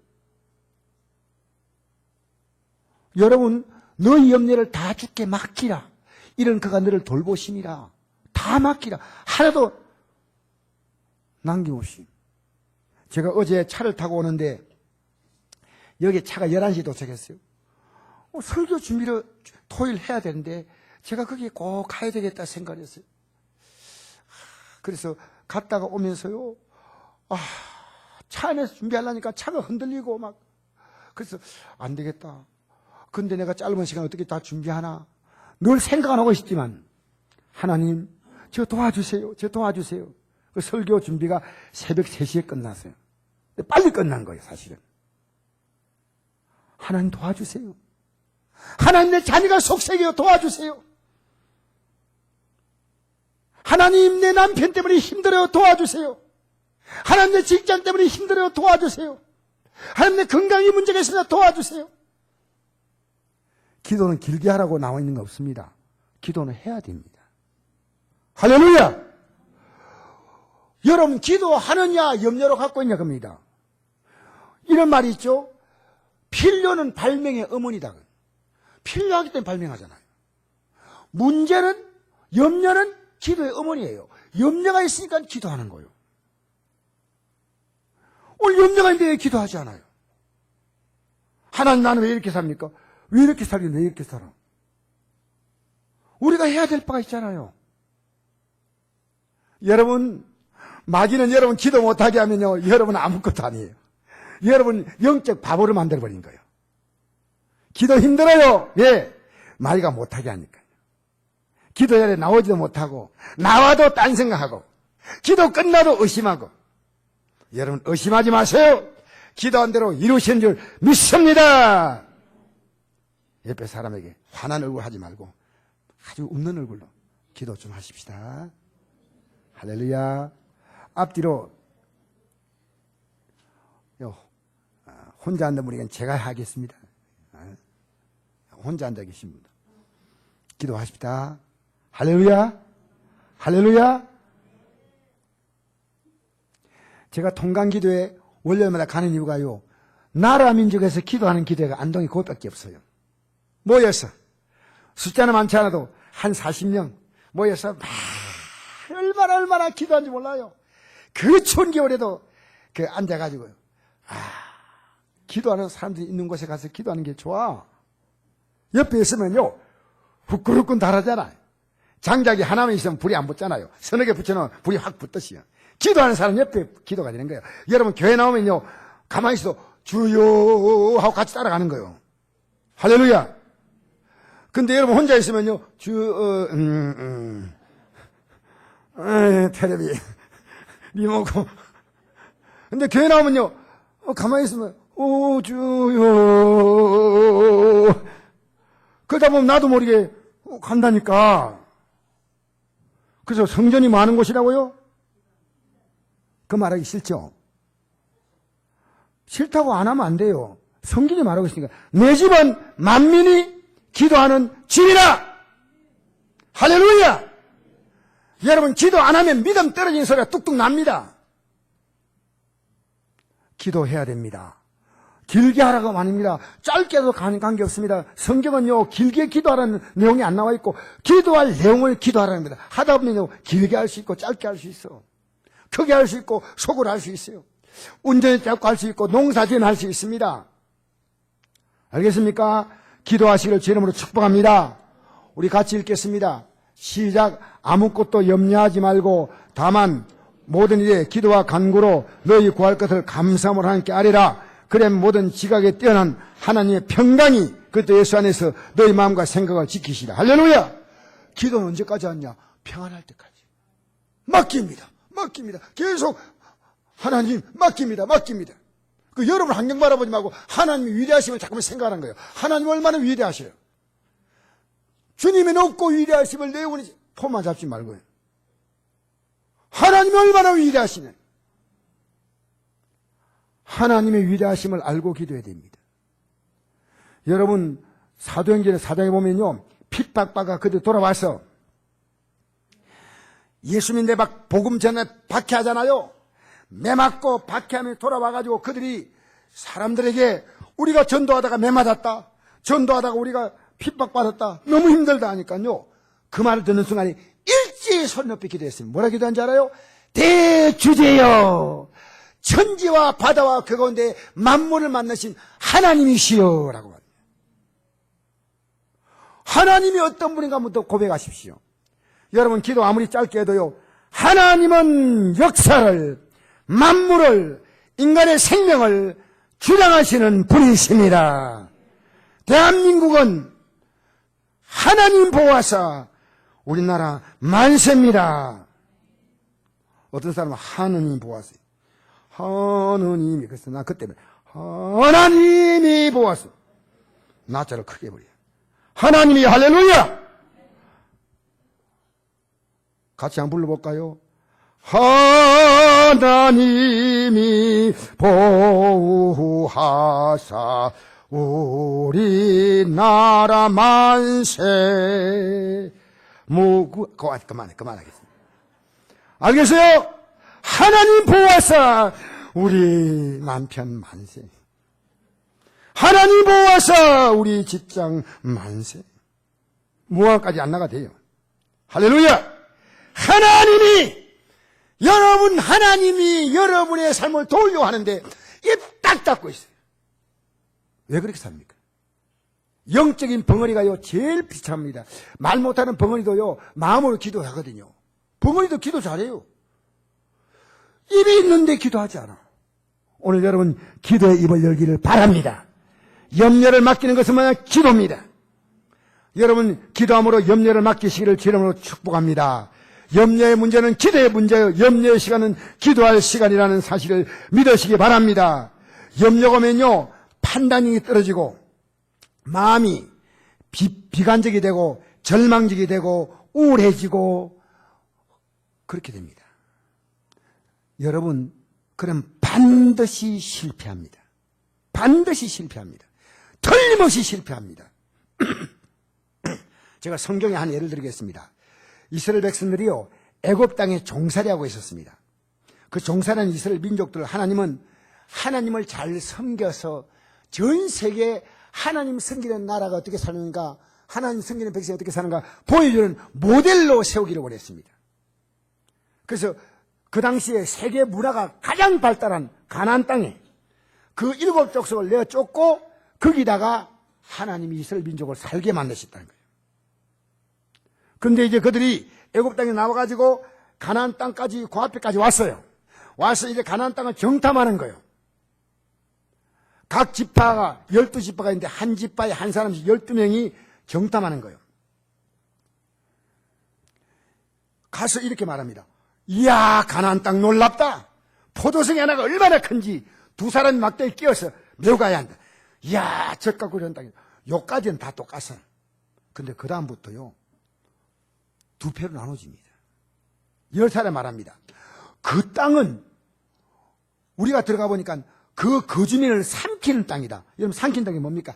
여러분, 너희 염려를 다 주께 맡기라. 이런 그가 너를 돌보심이라. 다 맡기라. 하나도 남김없이. 제가 어제 차를 타고 오는데 여기 차가 11시에 도착했어요. 설교 준비를 토요일 해야 되는데 제가 거기에 꼭 가야 되겠다 생각했어요. 그래서 갔다가 오면서요, 차 안에서 준비하려니까 차가 흔들리고 막, 그래서 안 되겠다. 근데 내가 짧은 시간 어떻게 다 준비하나? 늘 생각은 하고 있지만, 하나님, 저 도와주세요. 저 도와주세요. 그 설교 준비가 새벽 3시에 끝났어요. 근데 빨리 끝난 거예요, 사실은. 하나님 도와주세요. 하나님, 내 자녀가 속색이요, 도와주세요. 하나님, 내 남편 때문에 힘들어요, 도와주세요. 하나님, 내 직장 때문에 힘들어요, 도와주세요. 하나님, 내 건강에 문제가 있으면 도와주세요. 기도는 길게 하라고 나와 있는 거 없습니다. 기도는 해야 됩니다. 할렐루야! 여러분, 기도하느냐, 염려로 갖고 있냐, 겁니다. 이런 말이 있죠. 필요는 발명의 어머니다. 필요하기 때문에 발명하잖아요. 문제는, 염려는 기도의 어머니예요. 염려가 있으니까 기도하는 거예요. 오늘 염려가 있는데 왜 기도하지 않아요? 하나님, 나는 왜 이렇게 삽니까? 왜 이렇게 살긴 왜 이렇게 살아? 우리가 해야 될 바가 있잖아요. 여러분, 마귀는 여러분 기도 못하게 하면요, 여러분 아무것도 아니에요. 여러분 영적 바보를 만들어버린 거예요. 기도 힘들어요. 예, 말이가 못하게 하니까요. 기도 자리에 나오지도 못하고 나와도 딴 생각하고 기도 끝나도 의심하고. 여러분 의심하지 마세요. 기도한 대로 이루시는 줄 믿습니다. 옆에 사람에게 화난 얼굴 하지 말고 아주 웃는 얼굴로 기도 좀 하십시다. 할렐루야. 앞뒤로 혼자 앉는 분에게는 제가 하겠습니다. 혼자 앉아 계신 분들 기도하십시다. 할렐루야. 할렐루야. 제가 통강기도에 월요일마다 가는 이유가요, 나라 민족에서 기도하는 기도회가 안동이 그것밖에 없어요. 모여서 숫자는 많지 않아도 한 40명 모여서 얼마나 기도하는지 몰라요. 그 추운 겨울에도 앉아가지고요. 기도하는 사람들이 있는 곳에 가서 기도하는 게 좋아. 옆에 있으면요 후끈후끈 달하잖아요. 장작이 하나만 있으면 불이 안 붙잖아요. 서너 개 붙여놓으면 불이 확 붙듯이요. 기도하는 사람 옆에 기도가 되는 거예요. 여러분 교회 나오면요 가만히 있어도 주여 하고 같이 따라가는 거예요. 할렐루야. 근데 여러분 혼자 있으면요 테레비 리모컨. 근데 교회 나오면요 가만히 있으면 주여. 그러다 보면 나도 모르게 간다니까. 그래서 성전이 많은 곳이라고요? 그 말하기 싫죠? 싫다고 안 하면 안 돼요. 성경이 말하고 있으니까. 내 집은 만민이 기도하는 집이라. 할렐루야. 여러분 기도 안 하면 믿음 떨어지는 소리가 뚝뚝 납니다. 기도해야 됩니다. 길게 하라고 아닙니다. 짧게도 관계없습니다. 성경은요 길게 기도하라는 내용이 안 나와 있고 기도할 내용을 기도하라는 겁니다. 하다 보면요 길게 할 수 있고 짧게 할 수 있어. 크게 할 수 있고 속으로 할 수 있어요. 운전을 잡고 할 수 있고 농사지은 할 수 있습니다. 알겠습니까? 기도하시기를 주 이름으로 축복합니다. 우리 같이 읽겠습니다. 시작. 아무것도 염려하지 말고 다만 모든 일에 기도와 간구로 너희 구할 것을 감사함으로 하나님께 아뢰라. 그래 모든 지각에 뛰어난 하나님의 평강이 그리스도 예수 안에서 너희 마음과 생각을 지키시라. 할렐루야. 기도는 언제까지 하냐? 평안할 때까지. 맡깁니다. 계속 하나님 맡깁니다. 그 여러분 환경 바라보지 말고 하나님이 위대하심을 자꾸만 생각하는 거예요. 하나님 얼마나 위대하셔요. 주님의 높고 위대하심을 내 영혼이 폼만 잡지 말고요. 하나님이 얼마나 위대하시냐. 하나님의 위대하심을 알고 기도해야 됩니다. 여러분 사도행전의 4장에 보면요 핍박받아 그들 돌아와서 예수 믿는데 막 복음 전에 박해하잖아요. 매 맞고 박해하며 돌아와가지고 그들이 사람들에게 우리가 전도하다가 매 맞았다, 전도하다가 우리가 핍박받았다, 너무 힘들다 하니까요 그 말을 듣는 순간에 일제히 손 높이 기도했습니다. 뭐라 기도한지 알아요? 대주제여 천지와 바다와 그 가운데 만물을 만나신 하나님이시여 라고 합니다. 하나님이 어떤 분인가 한번 더 고백하십시오. 여러분 기도 아무리 짧게 해도요 하나님은 역사를 만물을 인간의 생명을 주장하시는 분이십니다. 대한민국은 하나님 보호하사 우리나라 만세입니다. 어떤 사람은 하느님 보호하세요. 하느님이 그래서 나 그때 하나님이 보호하세요. 나자를 크게 버려. 하나님이 할렐루야. 같이 한번 불러볼까요? 하나님이 보호하사 우리나라 만세 그만하겠습니다. 알겠어요? 하나님 보호하사 우리 남편 만세, 하나님 보호하사 우리 직장 만세. 무한까지 안 나가 돼요. 할렐루야. 하나님이 여러분의 삶을 도우려고 하는데 입 딱 닫고 있어요. 왜 그렇게 삽니까? 영적인 벙어리가요 제일 비참합니다. 말 못하는 벙어리도요 마음으로 기도하거든요. 벙어리도 기도 잘해요. 입이 있는데 기도하지 않아. 오늘 여러분 기도의 입을 열기를 바랍니다. 염려를 맡기는 것은 뭐냐? 기도입니다. 여러분 기도함으로 염려를 맡기시기를 주님으로 축복합니다. 염려의 문제는 기도의 문제예요. 염려의 시간은 기도할 시간이라는 사실을 믿으시기 바랍니다. 염려가 오면요 판단이 떨어지고 마음이 비관적이 되고 절망적이 되고 우울해지고 그렇게 됩니다. 여러분 그럼 반드시 실패합니다. 반드시 실패합니다. 틀림없이 실패합니다. 제가 성경에 한 예를 드리겠습니다. 이스라엘 백성들이요 애굽 땅에 종살이 하고 있었습니다. 그 종살이하는 이스라엘 민족들 하나님은 하나님을 잘 섬겨서 전 세계에 하나님 섬기는 나라가 어떻게 사는가, 하나님 섬기는 백성이 어떻게 사는가 보여주는 모델로 세우기를 원했습니다. 그래서 그 당시에 세계 문화가 가장 발달한 가나안 땅에 그 7 족속을 내어 쫓고 거기다가 하나님이 이스라엘 민족을 살게 만드셨다는 거예요. 그런데 이제 그들이 애굽 땅에 나와가지고 가나안 땅까지 그 앞에까지 왔어요. 와서 이제 가나안 땅을 정탐하는 거예요. 각 지파가 12지파가 있는데 한 지파에 한 사람씩 12명이 정탐하는 거예요. 가서 이렇게 말합니다. 이야 가나안 땅 놀랍다. 포도송이 하나가 얼마나 큰지 두 사람이 막대기 끼어서 메고 가야 한다. 이야 젖과 꿀이 땅이 요까지는 다 똑같아. 근데 그 다음부터요 두 패로 나눠집니다. 10사람 말합니다. 그 땅은 우리가 들어가 보니까 그 거주민을 삼키는 땅이다. 여러분 삼키는 땅이 뭡니까?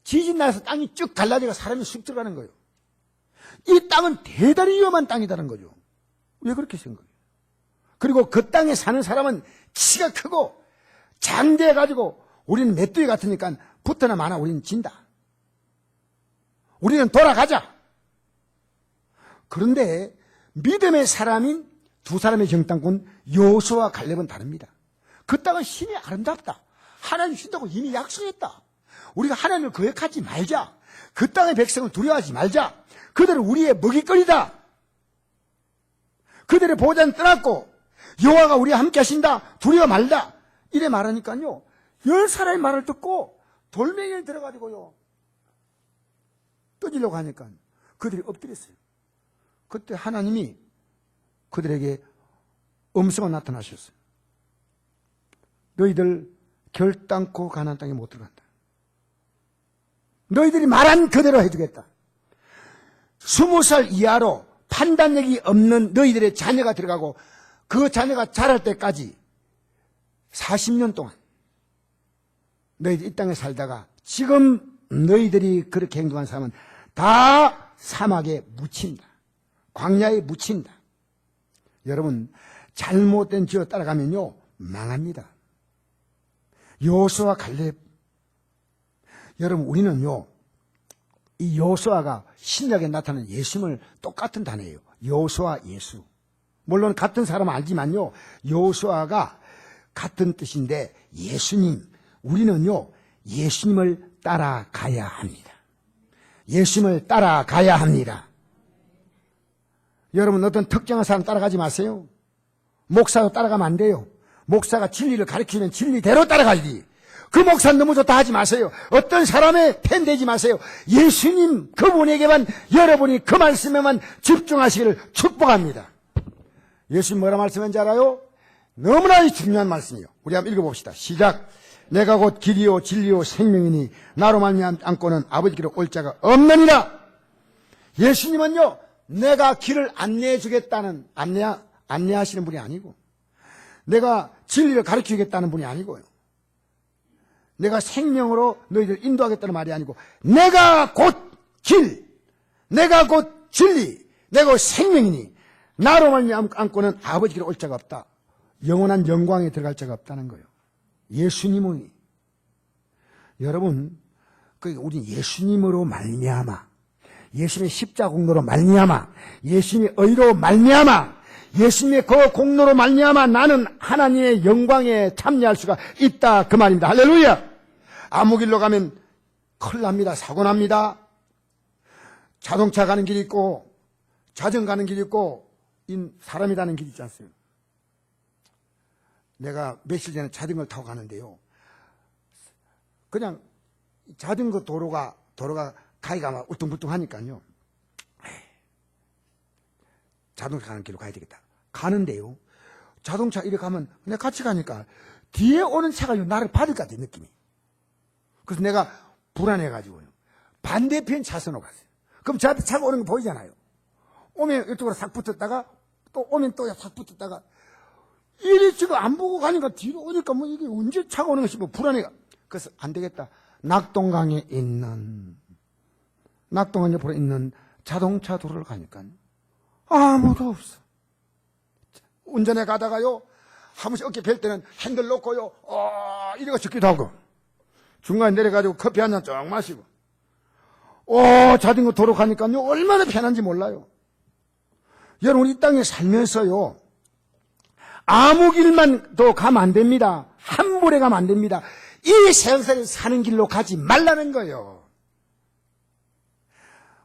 지진 나서 땅이 쭉 갈라져가 사람이 쑥 들어가는 거예요. 이 땅은 대단히 위험한 땅이라는 거죠. 왜 그렇게 생각해요? 그리고 그 땅에 사는 사람은 키가 크고 장대해가지고 우리는 메뚜기 같으니까 붙어나 마나 우리는 진다. 우리는 돌아가자. 그런데 믿음의 사람인 두 사람의 정탐꾼 여호수아와 갈렙은 다릅니다. 그 땅은 힘이 아름답다. 하나님 준다고 이미 약속했다. 우리가 하나님을 거역하지 말자. 그 땅의 백성을 두려워하지 말자. 그들은 우리의 먹잇거리다. 그들의 보호자는 떠났고 여호와가 우리와 함께 하신다. 두려워 말다. 이래 말하니까요 10사람의 말을 듣고 돌멩이를 들어가지고요 떠지려고 하니까 그들이 엎드렸어요. 그때 하나님이 그들에게 음성을 나타나셨어요. 너희들 결단코 가나안 땅에 못 들어간다. 너희들이 말한 그대로 해주겠다. 20살 이하로 판단력이 없는 너희들의 자녀가 들어가고 그 자녀가 자랄 때까지 40년 동안 너희들 이 땅에 살다가 지금 너희들이 그렇게 행동한 사람은 다 사막에 묻힌다. 광야에 묻힌다. 여러분 잘못된 지어 따라가면요 망합니다. 여호수아 갈렙 여러분 우리는요 이 여호수아가 신약에 나타나는 예수님을 똑같은 단어예요. 여호수아 예수. 물론 같은 사람은 알지만요 여호수아가 같은 뜻인데 예수님 우리는요 예수님을 따라가야 합니다. 예수님을 따라가야 합니다. 여러분 어떤 특정한 사람 따라가지 마세요. 목사도 따라가면 안 돼요. 목사가 진리를 가르치면 진리대로 따라가야지. 그 목사 너무 좋다 하지 마세요. 어떤 사람의 팬 되지 마세요. 예수님 그분에게만 여러분이 그 말씀에만 집중하시기를 축복합니다. 예수님 뭐라 말씀한지 알아요? 너무나 중요한 말씀이에요. 우리 한번 읽어봅시다. 시작. 내가 곧 길이요 진리요 생명이니 나로 말미암고는 아버지께로 올 자가 없느니라. 예수님은요 내가 길을 안내해 주겠다는 안내하시는 분이 아니고 내가 진리를 가르쳐 주겠다는 분이 아니고요. 내가 생명으로 너희들 인도하겠다는 말이 아니고 내가 곧 길, 내가 곧 진리, 내가 곧 생명이니 나로 말미암고는 아버지께로 올 자가 없다. 영원한 영광에 들어갈 자가 없다는 거예요. 예수님은 여러분 우리 예수님으로 말미암아 예수님의 십자가 공로로 말미암아 예수님의 의로 말미암아 예수님의 그 공로로 말미암아 나는 하나님의 영광에 참여할 수가 있다 그 말입니다. 할렐루야. 아무 길로 가면 큰일 납니다. 사고 납니다. 자동차 가는 길이 있고 자전거 가는 길이 있고 사람이 가는 길이 있지 않습니까? 내가 며칠 전에 자전거를 타고 가는데요. 그냥 자전거 도로가 가기가 막 울퉁불퉁하니까요. 자동차 가는 길로 가야 되겠다. 가는데요. 자동차 이렇게 가면 내가 같이 가니까 뒤에 오는 차가 나를 받을 것 같아, 느낌이. 그래서 내가 불안해가지고요. 반대편 차선으로 갔어요. 그럼 저 앞에 차가 오는 거 보이잖아요. 오면 이쪽으로 싹 붙었다가 또 오면 또 싹 붙었다가 이리 지금 안 보고 가니까 뒤로 오니까 뭐 이게 언제 차가 오는 것이 뭐 불안해가. 그래서 안 되겠다. 낙동강 옆으로 있는 자동차 도로를 가니까 아무도 없어. 운전해 가다가요, 한 번씩 어깨 벨 때는 핸들 놓고요, 이러고 죽기도 하고, 중간에 내려가지고 커피 한 잔 쭉 마시고, 자전거 도로 가니까요, 얼마나 편한지 몰라요. 여러분, 이 땅에 살면서요, 아무 길만 또 가면 안 됩니다. 함부로 가면 안 됩니다. 이 세상에 사는 길로 가지 말라는 거예요.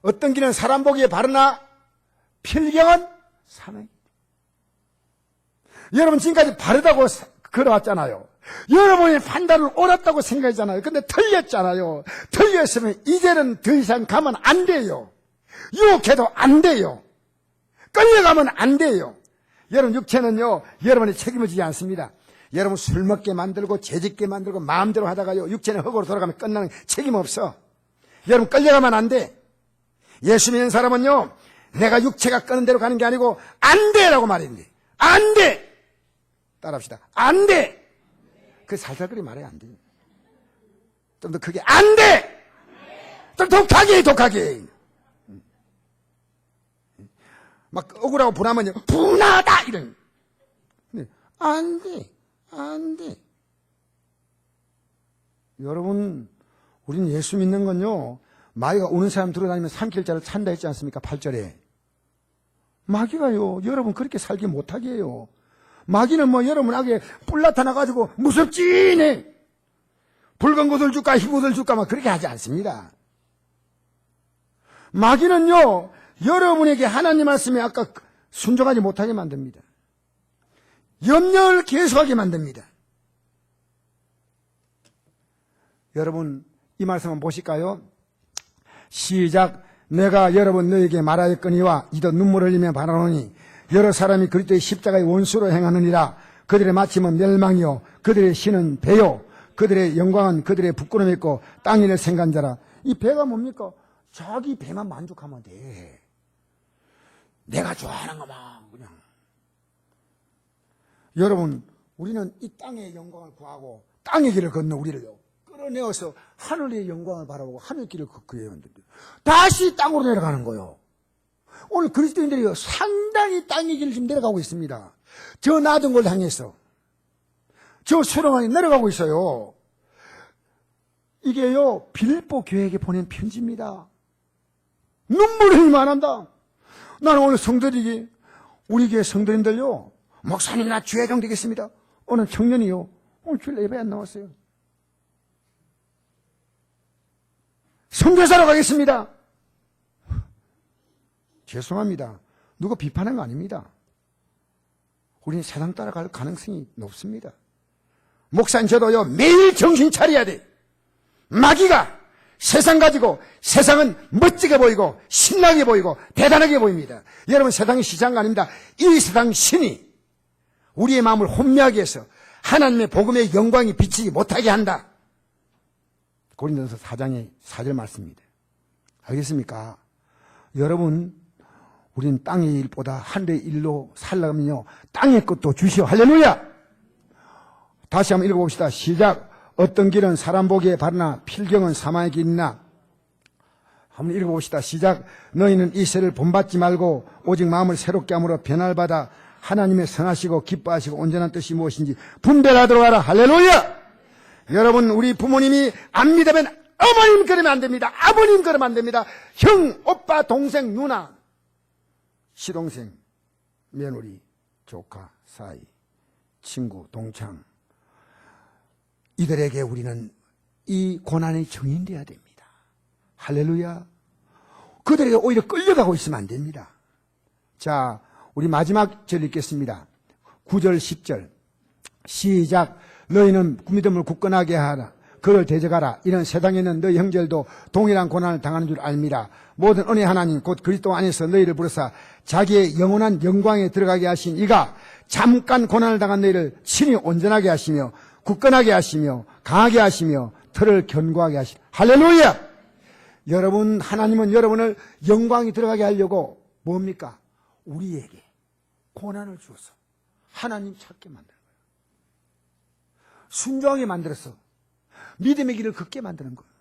어떤 길은 사람 보기에 바르나 필경은 사망이다. 여러분 지금까지 바르다고 걸어왔잖아요. 여러분의 판단을 옳았다고 생각했잖아요. 근데 틀렸잖아요. 틀렸으면 이제는 더 이상 가면 안 돼요. 유혹해도 안 돼요. 끌려가면 안 돼요. 여러분 육체는요, 여러분의 책임을 지지 않습니다. 여러분 술 먹게 만들고 죄짓게 만들고 마음대로 하다가요, 육체는 흙으로 돌아가면 끝나는 책임 없어. 여러분 끌려가면 안 돼. 예수 믿는 사람은요, 내가 육체가 끄는 대로 가는 게 아니고 안 돼라고 말했는데, 안 돼. 따라합시다. 안 돼. 그 살살거리 말해야 안 돼. 좀 더 크게 안 돼. 좀 독하게. 막 억울하고 분하면요, 분하다 이런. 안 돼. 여러분, 우리는 예수 믿는 건요, 마귀가 오는 사람 들어다니면 삼킬자를 찬다 했지 않습니까? 8절에. 마귀가요, 여러분 그렇게 살기 못하게 해요. 마귀는 뭐 여러분에게 뿔 나타나가지고 무섭지네. 붉은 것을 줄까 흰 것을 줄까 막 그렇게 하지 않습니다. 마귀는요, 여러분에게 하나님 말씀에 아까 순종하지 못하게 만듭니다. 염려를 계속하게 만듭니다. 여러분 이 말씀 한번 보실까요? 시작. 내가 여러분 너에게 말하였거니와 이도 눈물 흘리며 바라노니 여러 사람이 그리스도의 십자가의 원수로 행하느니라. 그들의 마침은 멸망이요 그들의 신은 배요 그들의 영광은 그들의 부끄러움이고 땅 위를 생각한 자라. 이 배가 뭡니까? 자기 배만 만족하면 돼. 내가 좋아하는 것만 그냥. 여러분 우리는 이 땅의 영광을 구하고 땅의 길을 건너 우리를요 끌어내어서 하늘의 영광을 바라보고 하늘 길을 걷게 만듭니다. 다시 땅으로 내려가는 거예요. 오늘 그리스도인들이 상당히 땅의 길을 지금 내려가고 있습니다. 저 낮은 걸 향해서 저 수렁에 내려가고 있어요. 이게요 빌립보 교회에게 보낸 편지입니다. 눈물 흘리면 안 한다. 나는 오늘 성도들이 우리 교회 성도님들요, 목사님 나 주회장 되겠습니다. 어느 청년이요 오늘 주일 예배 안 나왔어요. 선교사로 가겠습니다. 죄송합니다. 누가 비판한 거 아닙니다. 우리는 세상 따라갈 가능성이 높습니다. 목사님 저도요 매일 정신 차려야 돼. 마귀가 세상 가지고 세상은 멋지게 보이고 신나게 보이고 대단하게 보입니다. 여러분 세상이 시장 아닙니다. 이 세상 신이 우리의 마음을 혼미하게 해서 하나님의 복음의 영광이 비치지 못하게 한다. 고린도서 4장의 4절 말씀입니다. 알겠습니까? 여러분 우리는 땅의 일보다 하늘의 일로 살려면요 땅의 것도 주시오. 할렐루야. 다시 한번 읽어봅시다. 시작. 어떤 길은 사람 보기에 바르나 필경은 사망의 길이나. 한번 읽어봅시다. 시작. 너희는 이 세를 본받지 말고 오직 마음을 새롭게 함으로 변화를 받아 하나님의 선하시고 기뻐하시고 온전한 뜻이 무엇인지 분별하도록 하라. 할렐루야. 여러분 우리 부모님이 안 믿으면 어머님 그러면 안 됩니다. 아버님 그러면 안 됩니다. 형, 오빠, 동생, 누나, 시동생, 며느리, 조카, 사이, 친구, 동창, 이들에게 우리는 이 고난의 증인되어야 됩니다. 할렐루야. 그들에게 오히려 끌려가고 있으면 안 됩니다. 자, 우리 마지막 절 읽겠습니다. 9절 10절 시작. 너희는 믿음을 굳건하게 하라. 그를 대적하라. 이런 세상에 있는 너희 형제들도 동일한 고난을 당하는 줄 알미라. 모든 은혜 하나님 곧 그리스도 안에서 너희를 부르사 자기의 영원한 영광에 들어가게 하신 이가 잠깐 고난을 당한 너희를 친히 온전하게 하시며 굳건하게 하시며 강하게 하시며 털을 견고하게 하시며. 할렐루야! 여러분, 하나님은 여러분을 영광이 들어가게 하려고 뭡니까? 우리에게 고난을 주어서 하나님 찾게 만드는 거예요. 순종하게 만들어서 믿음의 길을 걷게 만드는 거예요.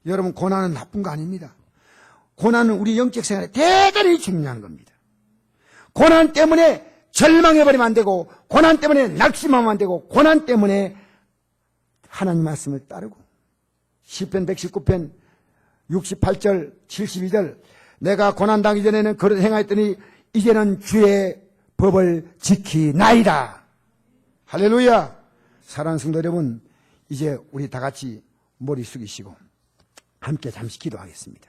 여러분, 고난은 나쁜 거 아닙니다. 고난은 우리 영적 생활에 대단히 중요한 겁니다. 고난 때문에 절망해버리면 안 되고, 고난 때문에 낙심하면 안 되고, 고난 때문에 하나님 말씀을 따르고. 시편 119편 68절 72절 내가 고난당하기 전에는 그릇 행하였더니 이제는 주의 법을 지키나이다. 할렐루야. 사랑하는 성도 여러분, 이제 우리 다 같이 머리 숙이시고 함께 잠시 기도하겠습니다.